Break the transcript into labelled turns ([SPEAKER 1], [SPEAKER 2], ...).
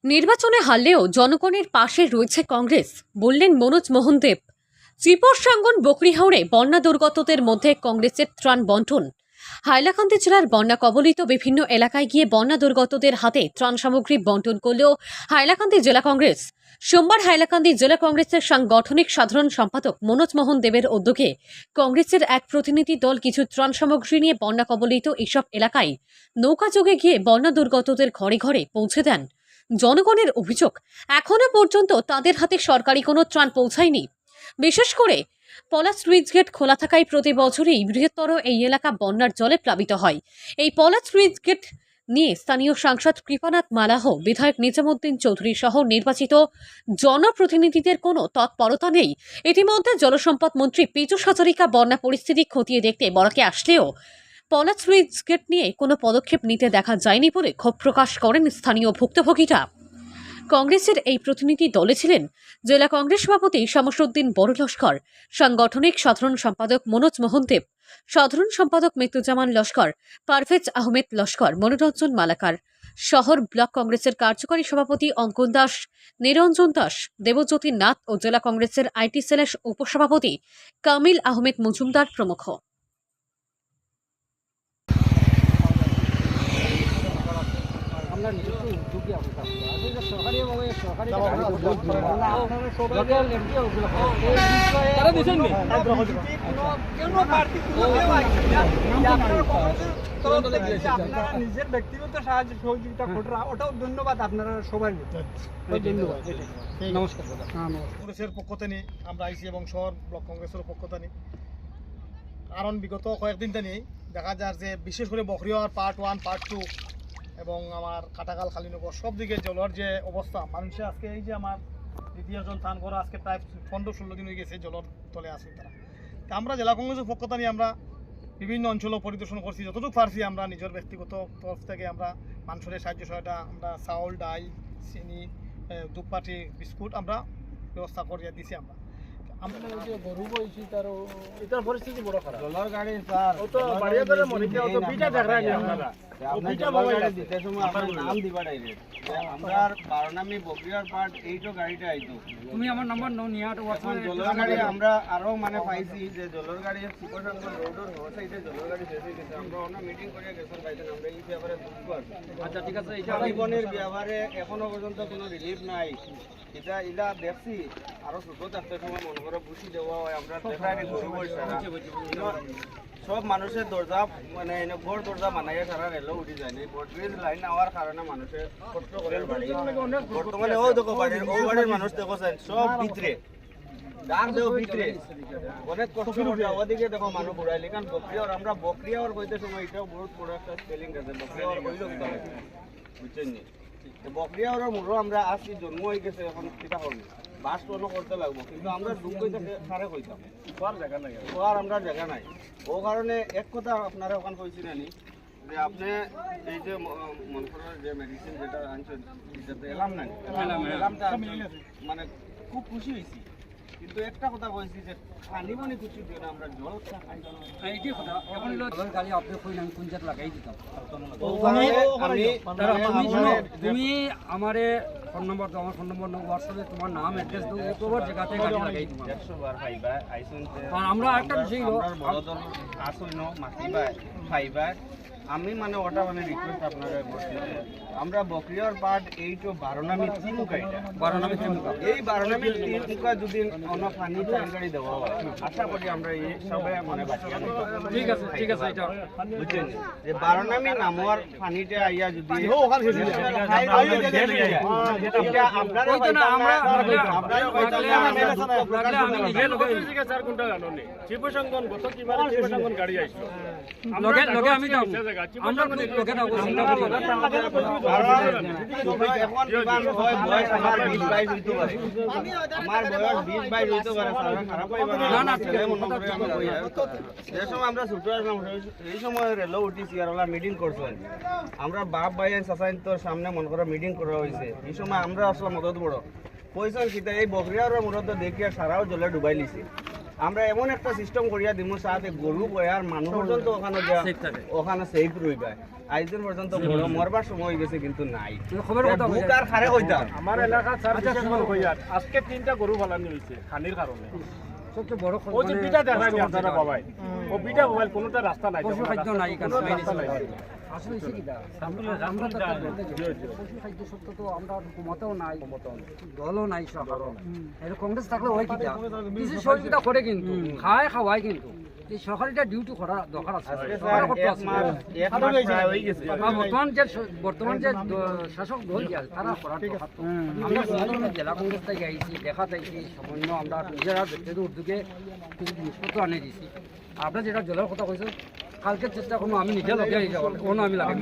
[SPEAKER 1] নির্বাচনে হারলেও জনগণের পাশে রয়েছে কংগ্রেস, বললেন মনোজ মোহন দেব। ত্রিপরসাঙ্গন বকরিহাওড়ে বন্যা দুর্গতদের মধ্যে কংগ্রেসের ত্রাণ বন্টন। হাইলাকান্দি জেলার বন্যা কবলিত বিভিন্ন এলাকায় গিয়ে বন্যা দুর্গতদের হাতে ত্রাণ সামগ্রী বন্টন করল হাইলাকান্দি জেলা কংগ্রেস। সোমবার হাইলাকান্দি জেলা কংগ্রেসের সাংগঠনিক সাধারণ সম্পাদক মনোজ মোহন দেবের উদ্যোগে কংগ্রেসের এক প্রতিনিধি দল কিছু ত্রাণ সামগ্রী নিয়ে বন্যা কবলিত এসব এলাকায় নৌকাযোগে গিয়ে বন্যা দুর্গতদের ঘরে ঘরে পৌঁছে দেন। জনগণের অভিযোগ, এখনো পর্যন্ত তাদের হাতে সরকারি কোনো ত্রাণ পৌঁছায়নি। বিশেষ করে পলাশ স্লুইস গেট খোলা থাকায় প্রতি বছরই বৃহত্তর এই এলাকা বন্যার জলে প্লাবিত হয়। এই পলাশ স্লুইস গেট নিয়ে স্থানীয় সাংসদ কৃপানাথ মালাহ, বিধায়ক নিজামুদ্দিন চৌধুরী সহ নির্বাচিত জনপ্রতিনিধিদের কোনো তৎপরতা নেই। ইতিমধ্যে জলসম্পদ মন্ত্রী পীযূষ হাজারিকা বন্যা পরিস্থিতি খতিয়ে দেখতে বরাকে আসলেও পলাশ স্লুইস গেট নিয়ে কোনো পদক্ষেপ নিতে দেখা যায়নি বলে ক্ষোভ প্রকাশ করেন স্থানীয় ভুক্তভোগীরা। কংগ্রেসের এই প্রতিনিধি দলে ছিলেন জেলা কংগ্রেস সভাপতি শামসুদ্দিন বড় লস্কর, সাংগঠনিক সাধারণ সম্পাদক মনোজ মোহন দেব, সাধারণ সম্পাদক মৃত্যুজামান লস্কর, পারভেজ আহমেদ লস্কর, মনোরঞ্জন মালাকার, শহর ব্লক কংগ্রেসের কার্যকরী সভাপতি অঙ্কন দাস, নিরঞ্জন দাস, দেবজ্যোতি নাথ ও জেলা কংগ্রেসের আইটি সেলের উপসভাপতি কামিল আহমেদ মজুমদার প্রমুখ।
[SPEAKER 2] নিজের ব্যক্তিগত সাহায্য সহযোগিতা ঘটরা ওটাও ধন্যবাদ আপনারা সবাই। নমস্কার।
[SPEAKER 3] কংগ্রেসের পক্ষ থেকে আমরা আইসি এবং শহর ব্লক কংগ্রেসের পক্ষ থেকে, কারণ বিগত কয়েকদিন থেকে দেখা যায় যে বিশেষ করে বকরিয়ার পার্ট 1 পার্ট 2 এবং আমার কাটাকাল খালিনগর সব দিকে জলের যে অবস্থা, মানুষের আজকে এই যে আমার দ্বিতীয়জন স্থান করা আজকে প্রায় 15-16 দিন হয়ে গেছে জলের তলে আছে তারা। তা আমরা জেলা কংগ্রেসের পক্ষ থেকে আমরা বিভিন্ন অঞ্চল পরিদর্শন করছি, যতটুকু পারছি আমরা নিজের ব্যক্তিগত তরফ থেকে আমরা মানুষের সাহায্য সহায়তা, আমরা চাউল, ডাল, চিনি, ধূপকাঠি, বিস্কুট আমরা ব্যবস্থা করে দিছি। আমরা
[SPEAKER 2] গরু বইছি তার এটার পরিস্থিতি বড় খারাপ।
[SPEAKER 4] জলের গাড়ি স্যার
[SPEAKER 2] ও তো বাড়িয়ে ধরে মনে কি ও তো বিটা দেখায় না আপনারা।
[SPEAKER 4] আপনি জলের গাড়ি দিতে সময় আপনার নাম দিবা ডাইরেক্ট। আমরার বারনামি বকরিয়ার পার্ট 8 গাড়িটা আইতো।
[SPEAKER 2] তুমি আমার নাম্বার নাও নিয়া তো
[SPEAKER 4] এখন জলের গাড়ি আমরা আরো মানে পাইছি যে জলের গাড়ি ত্রিপরসাঙ্গন রোডের সাইডে জলের গাড়ি শেষ হয়ে গেছে। আমরা অন্য মিটিং করে গেছেন পাইছেন, আমরা এই ব্যাপারে দুঃখ আছে।
[SPEAKER 2] আচ্ছা ঠিক আছে, এটা
[SPEAKER 4] জীবনের ব্যাপারে এখনো পর্যন্ত কোনো রিলিফ নাই। এটা ইলা দেখছি আরো ছোট থাকতে সময় মনে করে বুঝি দেওয়া হয়, আমরা দেখাই গরু বৈশা সব মানুষের দরজা মানে ঘর দরজা বানাইয়া সারা রেলও উঠি যায়নি। ব্রিজ লাইন নেওয়ার কারণে মানুষের কষ্ট করে বাড়ি বর্তমানে ও দেখো বাড়ির ও বাড়ির মানুষ দেখো সব ভিতরে ডাক দেও ভিতরে অনেক কষ্ট করে ওদিকে দেখো মানুষ ঘুরাইলি। কারণ বকরিয়ার আমরা বকরিয়ার কইতে সময় এটাও বহুত বড় একটা স্পেলিং আছে। বকরিয়ার কইলো বুঝছেন নি, বকরিয়ার মুড়ো আমরা আসি জন্ম হয়ে গেছে, এখন কিটা করবো বাস ট্রেনও করতে লাগবো, কিন্তু আমরা ডুব কইতে সারে কইতাম আর জায়গা নাই, আর আমরা জায়গা নাই। ও কারণে এক কথা আপনারা ওখানে কইছিলেন যে আপনি এই যে মনে করেন যে মেডিসিন যেটা আনছেন এটাতে এলাম নাই, এলামটা মানে খুব খুশি হয়েছি, কিন্তু একটা কথা কইছি যে পানি মানে খুশি দিও না, আমরা জল খাই না।
[SPEAKER 2] এইটাই কথা। এখন জলের গাড়ি আপনি কইলেন কোন জায়গা লাগাই দিতাম। তুমি আমারে ফোন নম্বর দাও, আমার ফোন নম্বর নাও, হোয়াটসঅ্যাপে তোমার নাম অ্যাড্রেস দাও, কতবার জায়গাতে গাড়ি লাগাই তোমার
[SPEAKER 4] 100 বার পাইবা আইসুন।
[SPEAKER 2] আর আমরা একটা বিষয়
[SPEAKER 4] বড়দল আসুন মাসিবা পাইবা। আমি মানে ওটা মানে রিকোয়েস্ট আপনারা করছি যে আমরা বকরিয়ার পার্ট 8 ও বারনামি 3 কাইটা
[SPEAKER 2] বারনামি 3
[SPEAKER 4] এই বারনামি 3 যদি অন্য পানি চাঙ্গাড়ি দেওয়া হয়, আশা করি আমরা এই সবাই মানে বাঁচিয়ে নিব।
[SPEAKER 2] ঠিক আছে এটা
[SPEAKER 4] বুঝছেন যে বারনামি নামর পানিতে আইয়া যদি
[SPEAKER 3] ওখানে শেষ হয়ে
[SPEAKER 4] এটা আপনারা
[SPEAKER 2] কইতো না, আমরা
[SPEAKER 4] আপনারা কইতো না,
[SPEAKER 2] আমি নিজে লগে
[SPEAKER 5] স্যার কোনটা জানো নি ত্রিপরসাঙ্গন গত কিবারে ত্রিপরসাঙ্গন গাড়ি আইছো
[SPEAKER 2] লগে আমি যাও, আমরা লগে যাও, চিন্তা করি না।
[SPEAKER 4] এখন বিমান হয় বয়স আমার 20-22 হইতে পারে, আমার বয়স 20-22 হইতে পারে, সারা খারাপ পাইবা না। ছেলে মনে করে আমরা কই যে সময় আমরা ছোট আসলাম এই সময় রেল উঠিছি আর ওরা মিটিং করছেন, আমরা বাপ ভাই সাসাইন্তর সামনে মনে করে মিটিং করা হয়েছে। এই সময় আমরা আসলাম মদত বড় পয়সা কিতা এই বকরিয়ার মূলত দেখি আর সারাও জলে ডুবাই লিছি। আমরা এমন একটা সিস্টেম করিয়া দিব সাথে গরু বয়ার মানুষ পর্যন্ত ওখানে যা-
[SPEAKER 2] Safe থাকে।
[SPEAKER 4] ওখানে সেফ রইবা আইজন পর্যন্ত বড় মরবার সময় হয়ে গেছে কিন্তু নাই
[SPEAKER 2] খবর কথা
[SPEAKER 4] বুক আর খারে কইতাম
[SPEAKER 5] আমার এলাকার স্যার বিশেষ করে কইয়ার আজকে 3টা গরু ফালানি হয়েছে খানির কারণে
[SPEAKER 2] সবচেয়ে বড়
[SPEAKER 5] ও যে বিটা দেখা যায় আপনারা বাবাই ও বিটা মোবাইল কোনোটা রাস্তা নাই
[SPEAKER 2] পশু খাদ্য নাই
[SPEAKER 5] কোনো রাস্তা নাই।
[SPEAKER 2] আসলে হচ্ছে কি আমরা তো পশু খাদ্য সত্য তো আমরা ক্ষমতাও নাই দলও নাই সরকারও এর কংগ্রেস থাকলে হয় কি কিছু সহযোগিতা করে কিন্তু খায় খাওয়ায় কিন্তু এই সরকারিটা ডিউটি করা দরকার আছে
[SPEAKER 4] আজকে
[SPEAKER 2] সরকার
[SPEAKER 4] স্যার
[SPEAKER 2] করতে
[SPEAKER 4] এক
[SPEAKER 2] আছে।
[SPEAKER 4] মাস প্রায় হয়ে গেছে
[SPEAKER 2] আর বর্তমান যে শাসক দল যে আছে, তারা করার দরকার তো। আমরা বিভিন্ন জেলা কংগ্রেস থেকে আইছি দেখা যাইছি সামান্য আমরা নিজেরা ব্যক্তিগত উদ্যোগে কিছু জিনিসপত্র আনে দিয়েছি আপনার যেটা জলের কথা কইছেন কালকে চেষ্টা করবো আমি নিজে লগে যাবো অন্য আমি লাগাই